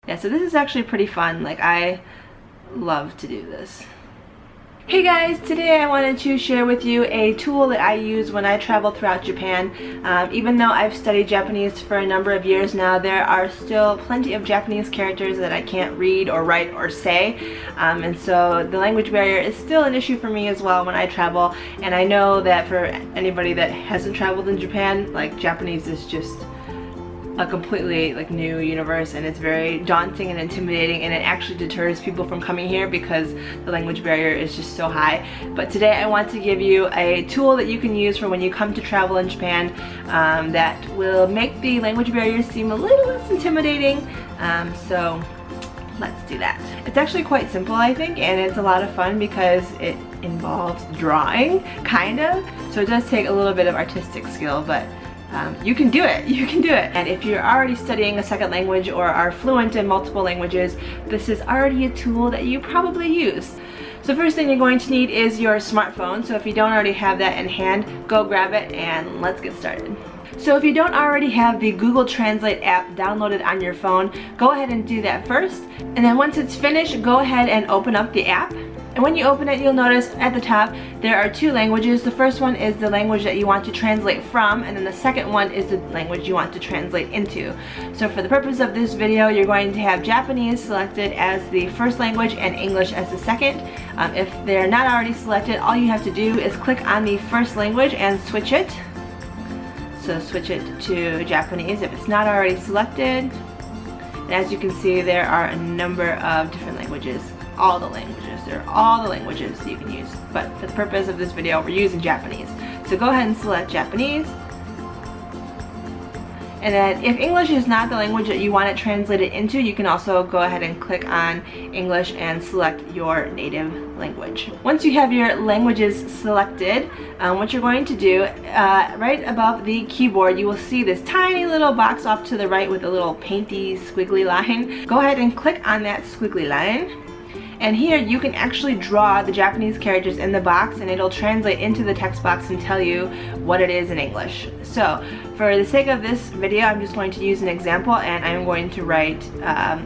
Yeah, so this is actually pretty fun. Like, I love to do this. Hey guys, today I wanted to share with you a tool that I use when I travel throughout Japan. Even though I've studied Japanese for a number of years now, there are still plenty of Japanese characters that I can't read or write or say. And so the language barrier is still an issue for me as well when I travel. And I know that for anybody that hasn't traveled in Japan, like, Japanese is just a completely new universe, and it's very daunting and intimidating, and it actually deters people from coming here because the language barrier is just so high. But today I want to give you a tool that you can use for when you come to travel in Japan that will make the language barrier seem a little less intimidating. So let's do that. It's actually quite simple, I think, and it's a lot of fun because it involves drawing, kind of. So it does take a little bit of artistic skill, but you can do it. You can do it. And if you're already studying a second language or are fluent in multiple languages, this is already a tool that you probably use. So first thing you're going to need is your smartphone. So if you don't already have that in hand, go grab it and let's get started. So if you don't already have the Google Translate app downloaded on your phone, go ahead and do that first. And then once it's finished, go ahead and open up the app. And when you open it, you'll notice at the top there are two languages. The first one is the language that you want to translate from, and then the second one is the language you want to translate into. So for the purpose of this video, you're going to have Japanese selected as the first language and English as the second. If they're not already selected, all you have to do is click on the first language and switch it. So switch it to Japanese if it's not already selected. And as you can see, there are a number of different languages. All the languages. There are all the languages that you can use. But for the purpose of this video, we're using Japanese. So go ahead and select Japanese. And then if English is not the language that you want it translated into, you can also go ahead and click on English and select your native language. Once you have your languages selected, what you're going to do, right above the keyboard, you will see this tiny little box off to the right with a little painty squiggly line. Go ahead and click on that squiggly line. And here you can actually draw the Japanese characters in the box, and it'll translate into the text box and tell you what it is in English. So for the sake of this video, I'm just going to use an example, and I'm going to write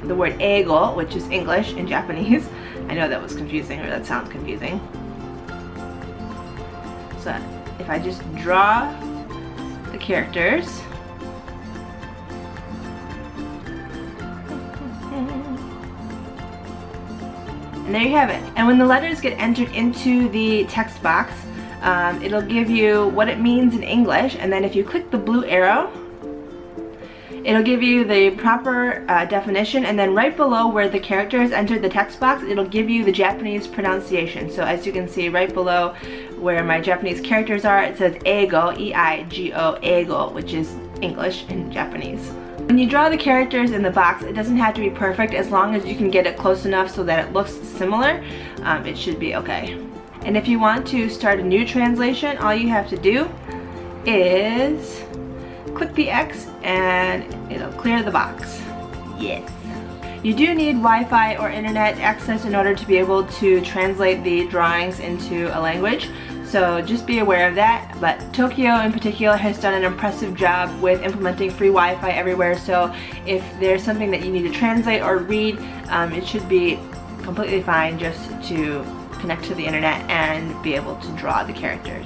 the word eigo, which is English, in Japanese. I know that was confusing, or that sounds confusing. So if I just draw the characters, and there you have it. And when the letters get entered into the text box, it'll give you what it means in English, and then if you click the blue arrow, it'll give you the proper definition, and then right below where the characters entered the text box, it'll give you the Japanese pronunciation. So as you can see right below where my Japanese characters are, it says eigo, E-I-G-O, eigo, which is English in Japanese. When you draw the characters in the box, it doesn't have to be perfect. As long as you can get it close enough so that it looks similar, it should be okay. And if you want to start a new translation, all you have to do is click the X and it'll clear the box. Yes. You do need Wi-Fi or internet access in order to be able to translate the drawings into a language. So just be aware of that. But Tokyo in particular has done an impressive job with implementing free Wi-Fi everywhere. So if there's something that you need to translate or read, it should be completely fine just to connect to the internet and be able to draw the characters.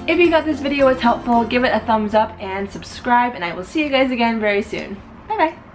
If you thought this video was helpful, give it a thumbs up and subscribe, and I will see you guys again very soon. Bye bye.